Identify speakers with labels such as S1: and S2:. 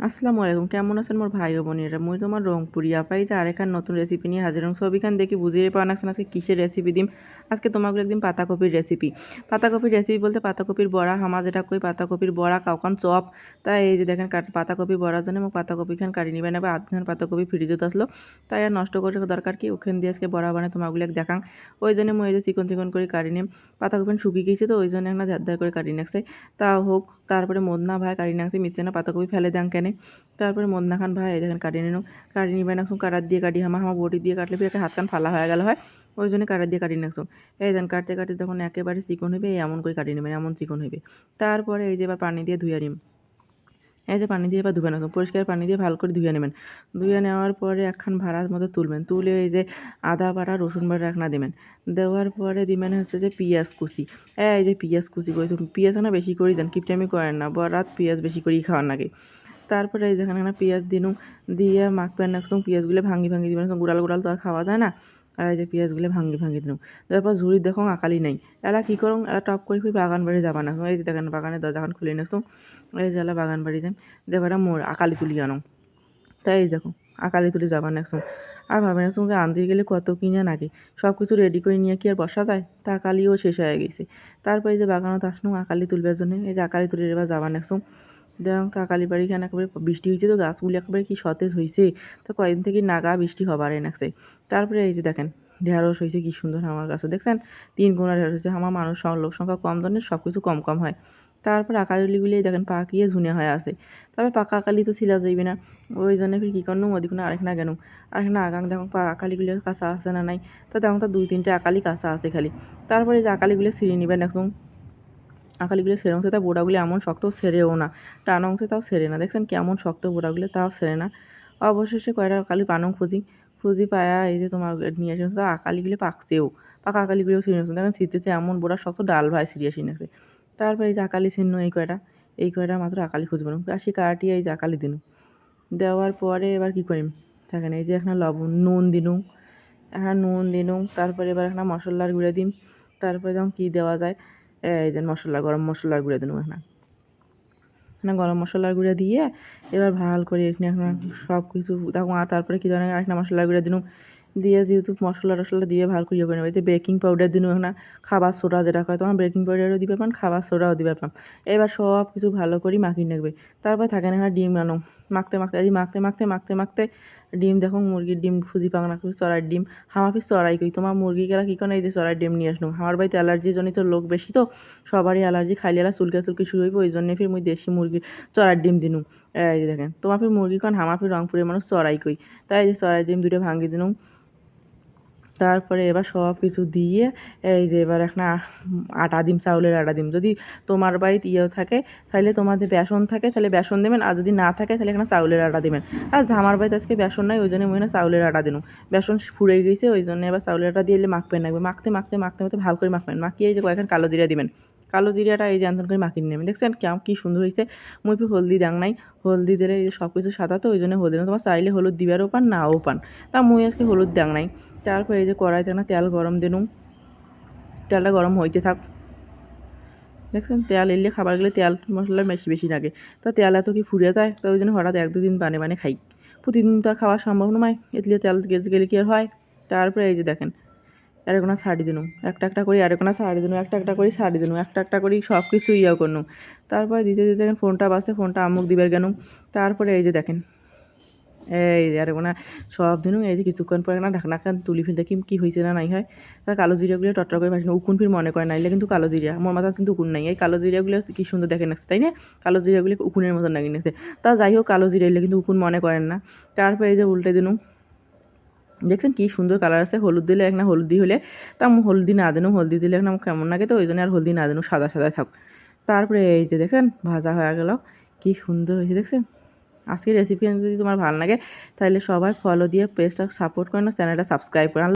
S1: আসসালামু আলাইকুম, কেমন আছেন মোর ভাই ও বোনেরা? মুই তোমার রংপুরি আপাই যে আরেকখান নতুন রেসিপি নিয়ে হাজির হলাম। ছবিখান দেখি বুঝিয়ে পাওয়া নাকছেন আজকে কিসের রেসিপি দিম। আজকে তোমাকে একদিন পাতাকপির রেসিপি। পাতাকপির রেসিপি বলতে পাতাকপির বড়া, হামা যেটা কই পাতাকপির বড়া কাউকান চপ। তাই এই যে দেখেন পাতাকপি বড়ার জন্য এবং পাতাকপিখান কাটি নিবেন, এবার আধখান পাতাকপি ফ্রিজত আসলো। তাই আর নষ্ট করে দরকার কি, ওখান দিয়ে আজকে বড়া বানাই তোমাগুলো দেখাং। ওই জন্য মুই এই যে চিকন চিকন করে কাটি নিম। পাতাকপি শুকিয়ে গেছে তো ওই জন্য একটা ধার করে কাটি নাকছে। তা হোক, তারপরে মদনা ভাই কাটি নাকছে, মিশছে না পাতাকপি ফেলে দেন কেনে। তারপরে মদনা খান ভাই এই দেখেন কাটি নিন, কাটি নিবেন একসঙ্গে কাটার দিয়ে কাটি হামা বটি দিয়ে কাটলে ফির একটা হাত কান ফালা হয়ে গেল হয়। ওই জন্য কাটার দিয়ে কাটি নিচ্ছ। এই দেন কাটতে কাটতে যখন একেবারে চিকন হইবে এমন করে কাটি নেবেন, এমন চিকন হইবে। তারপরে এই যে এবার পানি দিয়ে ধুয়ে নিন। এই যে পানি দিয়ে এবার ধুবে নেবেন, পরিষ্কার পানি দিয়ে ভালো করে ধুয়ে নেবেন। ধুয়ে নেওয়ার পরে একখান ভাড়ার মতো তুলবেন, তুলে এই যে আদা বাটা রসুন বাটা একনা দেবেন। দেওয়ার পরে দিবেন হচ্ছে যে পিঁয়াজ কুচি। এই যে পিঁয়াজ কুচি করেছি, পিঁয়াজ না বেশি করে দেন, কিপটামি করেন না, বরাত পিঁয়াজ বেশি করেই খাওয়ার নাকি। তারপরে এই যেখানে পেঁয়াজ দিনু, দিয়ে মাখবেন একসঙ্গে পিঁয়াজগুলো ভাঙি দিবেন, গুড়াল গুড়াল তো আর খাওয়া যায় না। আর এই যে পিঁয়াজগুলো ভাঙি দিনু। তারপর ঝুড়ি দেখো আকালি নাই, এলা কী করুন, এলা টপ করে ফির বাগান বাড়ি যাবা না। এই যে দেখেন বাগানের দরজাখান খুলে নিচ্ছ। এই যে এলা বাগান বাড়ি যাই, দেখো এটা মোর আকালি তুলি আনো। তাই এই দেখো আকালি তুলি যাবা না একসঙ্গে। আর ভাবেন একসঙ্গে যে আনতে গেলে কত কিনে নাকি, সব কিছু রেডি করে নিয়ে কি আর বসা যায়, তা আকালিও শেষ হয়ে গেছে। তারপর এই যে বাগানত আসলাম আকালি তুলবার জন্য, এই যে আকালি তুলির এবার যাবা না একসঙ্গে। দেখুন কাকালি বাড়িখানে একেবারে বৃষ্টি হয়েছে তো গাছগুলি একেবারে কি সতেজ হয়েছে। তো কয়েকদিন থেকে নাগা বৃষ্টি হবার এনেছে। তারপরে এই যে দেখেন ঢেঁড়স হয়েছে কি সুন্দর আমার গাছে, দেখছেন 3 কোনা ঢেঁড়স হয়েছে। আমার মানুষ লোক সংখ্যা কম ধরনের, সব কিছু কম কম হয়। তারপর আকালিগুলি দেখেন পাকিয়ে ঝুনে হয়ে আছে। তারপরে পাকা আকালি তো ছিলা যাইবে না, ওই জন্য ফির কী করনু ওদিকে আরেকনা গেল। আরেকনা আগাং দেখুন আকালিগুলি কাঁচা আছে না নাই। তা দেখুন তা 2-3টে আকালি কাঁচা আছে খালি। তারপরে এই যে আকালিগুলি ছিঁড়ে নেবেন একদম। আকালিগুলো ছেড়ে অংশে তা বোড়াগুলি এমন শক্ত ছেড়েও না, টান অংশে তাও ছেড়ে না, দেখছেন কেমন শক্ত বোড়াগুলো তাও ছেড়ে না। অবশেষে কয়টা আকালি পানং খুঁজি পায়া এই যে তোমার নিয়ে আসে তা আকালিগুলো পাকছেও, পাকা আকালিগুলো ছিঁড়ে আসছে দেখেন ছিঁড়তেছে এমন বোড়া শক্ত ডাল ভাই ছিঁড়িয়ে আসিনেছে। তারপরে এই যে আকালি ছিন্ন এই কয়টা মাত্র আকালি খুঁজবেন, আসি কাটিয়ে এই যে আকালি দিনু। দেওয়ার পরে এবার কী করিম দেখেন, এই যে একটা লবণ নুন দিনু, তারপরে এবার একটা মশলার গুঁড়ো দিম। তারপরে যেমন কী দেওয়া যায়, এই যে গরম মশলার গুঁড়ো দিনু না গরম মশলার গুঁড়ো দিয়ে এবার ভাল করে এখানে এখন সব কিছু দেখো। আর তারপরে কী ধরনের আরেকটা মশলার গুঁড়ো দিনু, দিয়ে যেহেতু মশলা টশলা দিয়ে ভালো করে করে নেবে। এই যে বেকিং পাউডার দিনু এখন, খাবার সোডা যেটা হয়, তোমার বেকিং পাউডারও দিবে পান, খাবার সোডাও দিবে পান। এবার সব কিছু ভালো করে মাখিয়ে নেবে। তারপর থাকে না ডিম আনো, মাখতে ডিম দেখো মুরগির ডিম খুঁজি পাক না, চড়াই ডিম হামা ফির চড়াই করি তোমার মুরগি গেলা কী করে, এই যে চড়াই ডিম নিয়ে আসলো। আমার বাড়িতে অ্যালার্জি জনিত লোক বেশি তো, সবারই অ্যালার্জি, খাইলে এলা চুলকি শুরু হইব, ওই জন্য ফির মুই দেশি মুরগি চড়ার ডিম দিনু। এই যে দেখেন তোমার ফির মুরগি কন হামা ফির রংপুরের মানুষ চড়াই কই। তাই এই যে চড়াই ডিম 2টা ভাঙি দিনু। তারপরে এবার সব কিছু দিয়ে এই যে এবার একটা আটা দিম, চাউলের আটা দিম। যদি তোমার বাড়িতে থাকে তাহলে তোমাদের বেসন থাকে তাহলে বেসন দেবেন, আর যদি না থাকে তাহলে এখানে চাউলের আটা দেবেন। আর আমার বাড়িতে আজকে বেসন নাই, ওই জন্য মুই না চাউলের আটা দিনু। বেসন ফুড়ে গেছে ওই জন্য এবার চাউলের আটা দিয়ে মাখবেন লাগবে। মাখতে ভালো করে মাখবেন, মাখিয়ে এই যে কয়েকখান কালো জিরা দিবেন। কালো জিরাটা এই যে এমন করে মাখিয়ে নেবেন, দেখছেন কেমন কী সুন্দর হয়েছে। মুই ফির হলদি দাং নাই, হলদি দিলে এই যে সব কিছু সাদা তো ওই জন্য হলদি না, তোমার চাইলে হলুদ দিবারও পান নাও পান। তা মুই আজকে হলুদ দাং নাই। তারপর এই যে কড়াইতে না তেল গরম দিনু, তেলটা গরম হইতে থাক। দেখছেন তেল এলে খাবার গেলে তেল মশলা বেশি বেশি লাগে। তা তেল এত কি ফুরিয়ে যায়, তো ওই জন্য হঠাৎ 1-2 দিন বানে খাই। প্রতিদিন তো আর খাওয়া সম্ভব নয়, এতলে তেল গেলে কি আর হয়। তারপরে এই যে দেখেন এরকম ছাড়ি দিনু, একটা করে এরকম ছাড়ি দিনু, একটা করে ছাড়ি দিনু, একটা করে সব কিছু করনু। তারপরে দিতে দেখেন ফোনটা বাজছে, ফোনটা আম্মুক দিবার গেনু। তারপরে এই যে দেখেন এই আর না সব দিনও এই যে কিছুক্ষণ পরে না ঢাকনা খান তুলি ফির দেখি কী হয়েছে না নাই হয়। তা কালো জিরাগুলো টটর করে ভাসি উকুন ফির মনে করে নাইলে কিন্তু কালো জিরা আমার মাথা কিন্তু উকুন নাই, এই কালো জিরাগুলো কী সুন্দর দেখে নাকছে তাই না, কালো জিরাগুলো উকুনের মতন লাগিয়ে নাকছে। তা যাই হোক কালো জিরা এলে কিন্তু উকুন মনে করেন না। তারপরে এই যে উল্টে দিনু, দেখছেন কী সুন্দর কালার আছে। হলুদ দিলে একটা হলদি হলে তা হলদি না দিনু, হলদি দিলে একটা কেমন লাগে, তো ওই জন্য আর হলদি না দিনু, সাদা সাদা থাক। তারপরে এই যে দেখছেন ভাজা হয়ে গেল, কী সুন্দর হয়েছে দেখছেন। আজকের রেসিপি যদি তোমার ভালো লাগে তাহলে সবাই ফলো দিয়ে পেজটা সাপোর্ট করেন, চ্যানেলটা সাবস্ক্রাইব করেন।